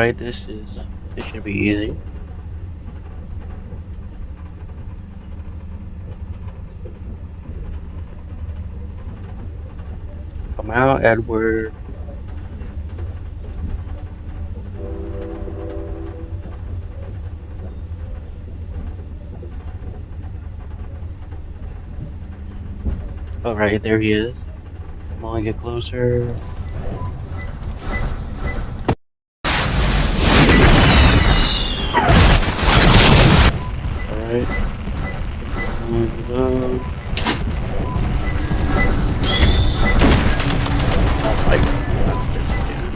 Alright, this should be easy. Come out, Edward. Alright, there he is. Come on, get closer. Alright. Reload. Oh my god, this dude.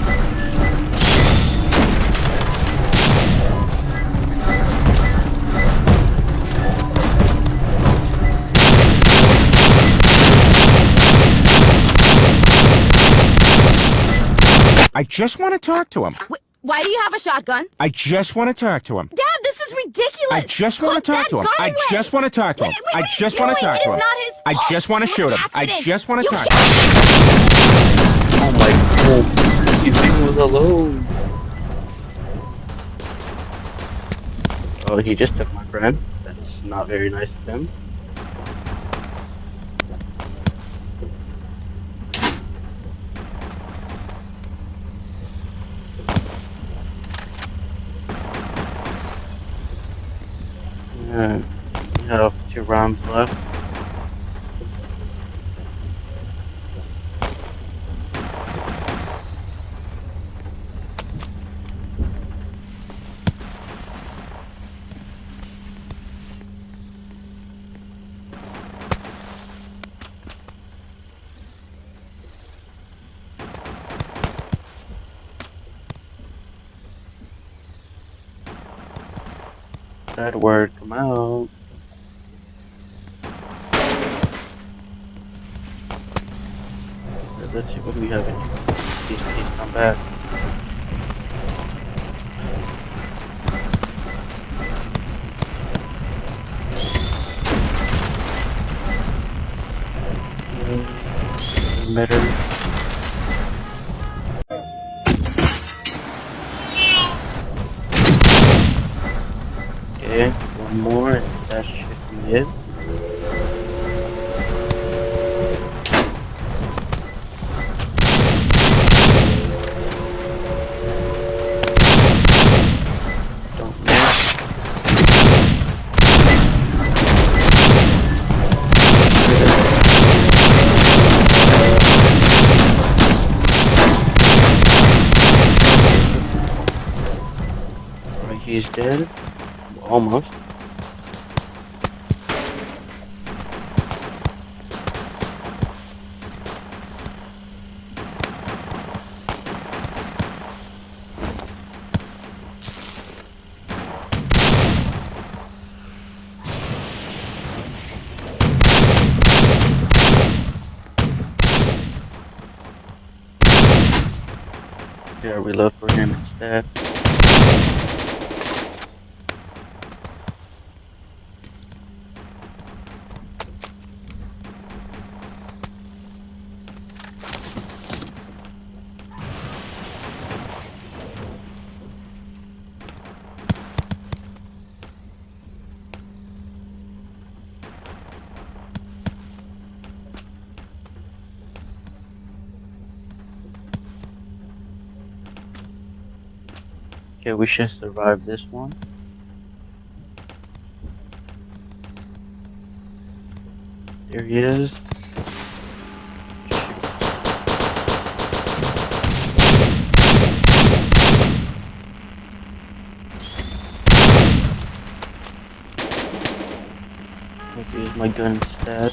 I just want to talk to him. Why do you have a shotgun? I just want to talk to him. Dad, this is ridiculous! I just want to talk to him. I just want to talk to him. I just want to talk to him. It is not his I fault. just want to shoot him. I just want to talk. Oh my god. He was alone. Oh, he just took my friend. That's not very nice of him. We have 2 rounds left. Edward, come out. Let's see what we have in here. Please come back. Emitter. Okay, one more and that should be it. Don't miss. Alright, he's dead. Almost. Yeah, reload for him instead. Okay, we should survive this one. There he is. Let's use my gun instead.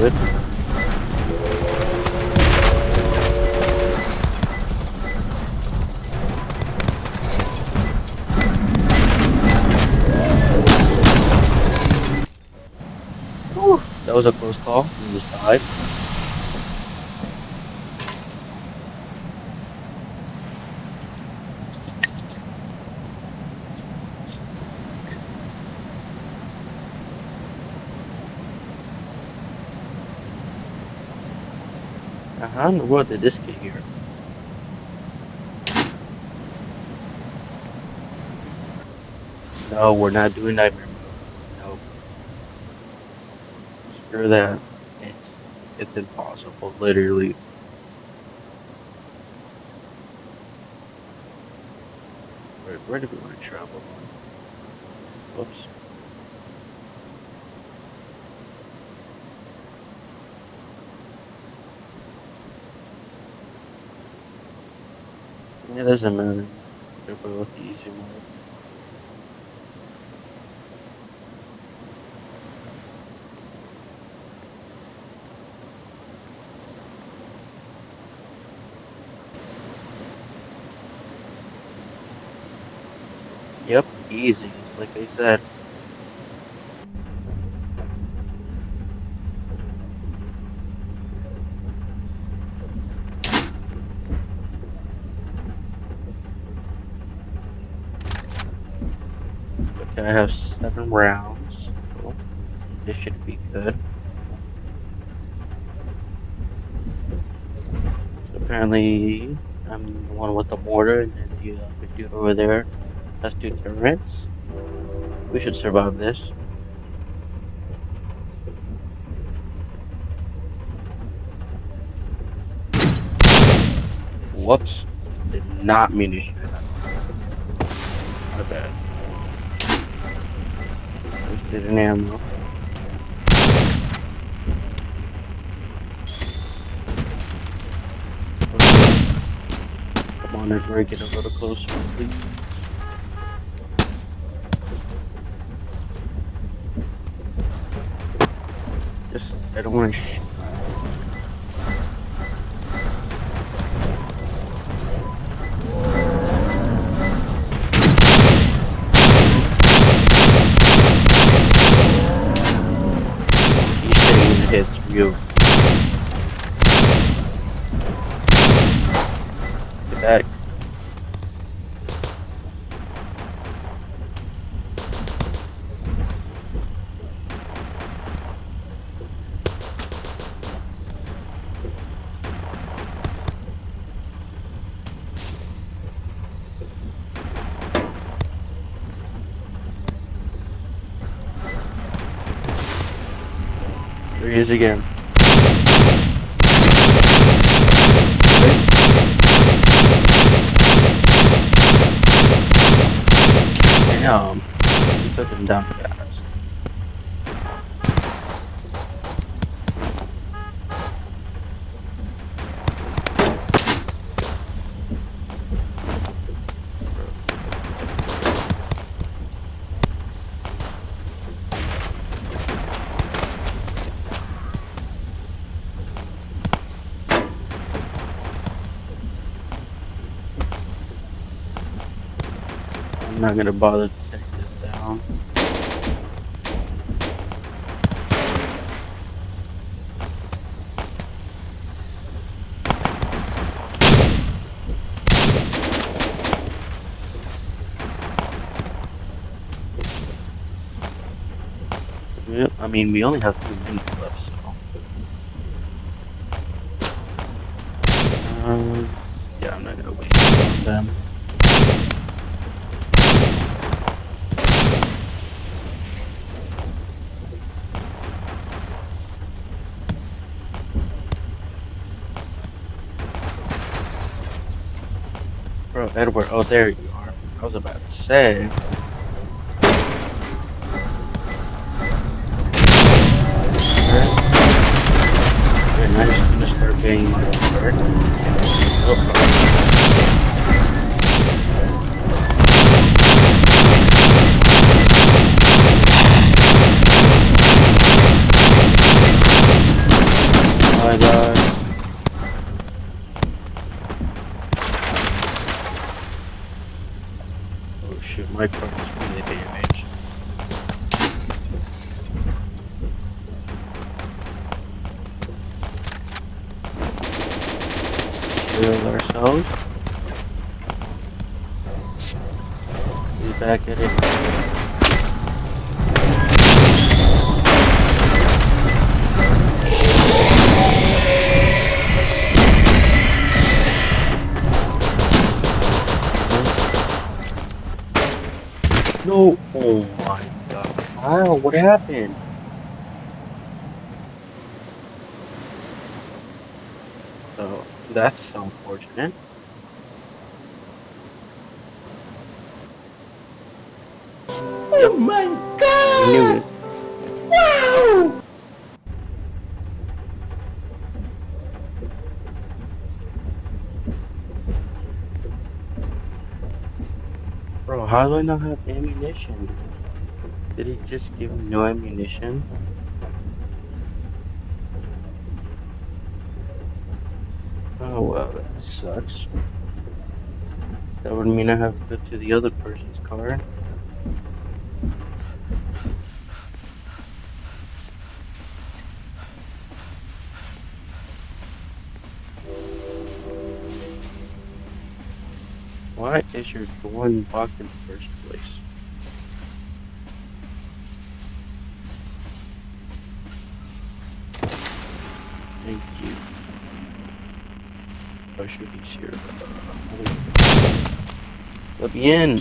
Good. Whew, that was a close call. We just died. How in the world did this get here? No, we're not doing nightmare mode. No, screw that. It's impossible, literally. Where do we want to travel? Whoops. It doesn't matter. They're both easy mode. Yep, easy. It's like I said. Okay, I have 7 rounds. Cool. This should be good. So apparently, I'm the one with the mortar, and then the big dude over there has 2 turrets. We should survive this. Whoops. Did not mean to shoot that. My bad. Wasted an ammo. Come on, Edward, get a little closer, please. I don't want to He's hitting the hits real. Get back. There he is again. Damn. He took him down fast. I'm not gonna bother to take this down. Yep, I mean, we only have 2 minutes left, so. Yeah, I'm not gonna waste on them. Bro, Edward, oh, there you are. I was about to say. Okay, now you're gonna start getting my work. Oh my god. Oh shit, my card is really damaged. Heal ourselves. Be back at it. No, oh my god. How? What happened? Oh, that's unfortunate. Yep, Oh my I knew god! it. Wow! Bro, how do I not have ammunition? Did he just give me no ammunition? Oh well, that sucks. That would mean I have to go to the other person's car. Why is your door locked in the first place? Thank you. Oh shoot, he's here. Let me in.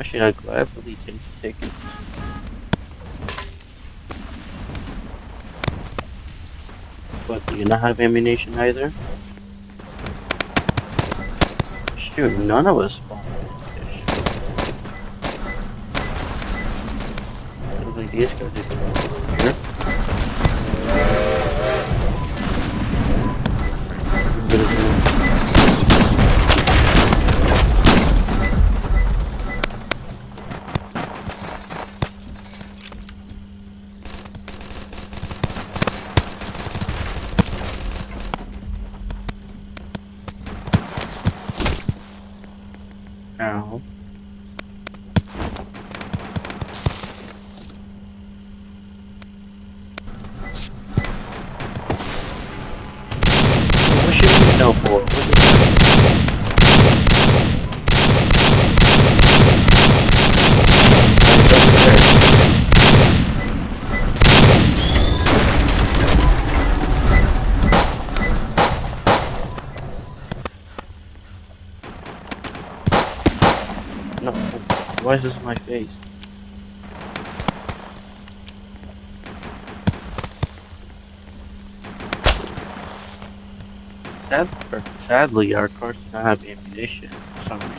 Actually, I'd gladly take tickets. But do you not have ammunition either? Shoot, none of us spawned in this bitch. Looks like these guys are gonna come over here. Ow. What should we know for? What is No, why is this on my face? Sadly, our cars do not have ammunition for some reason.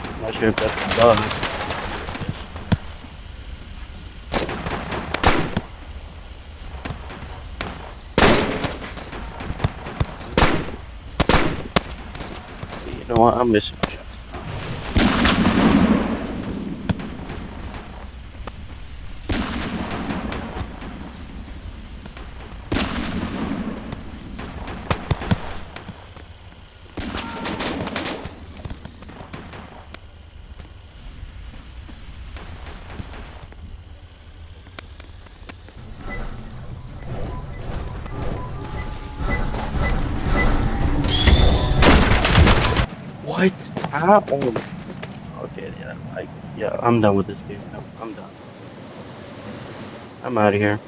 I'm not sure if that's a bug. But you know what? I'm missing my shots now. What? How? Oh my. Okay, yeah, I'm done with this game. No, I'm done. I'm out of here.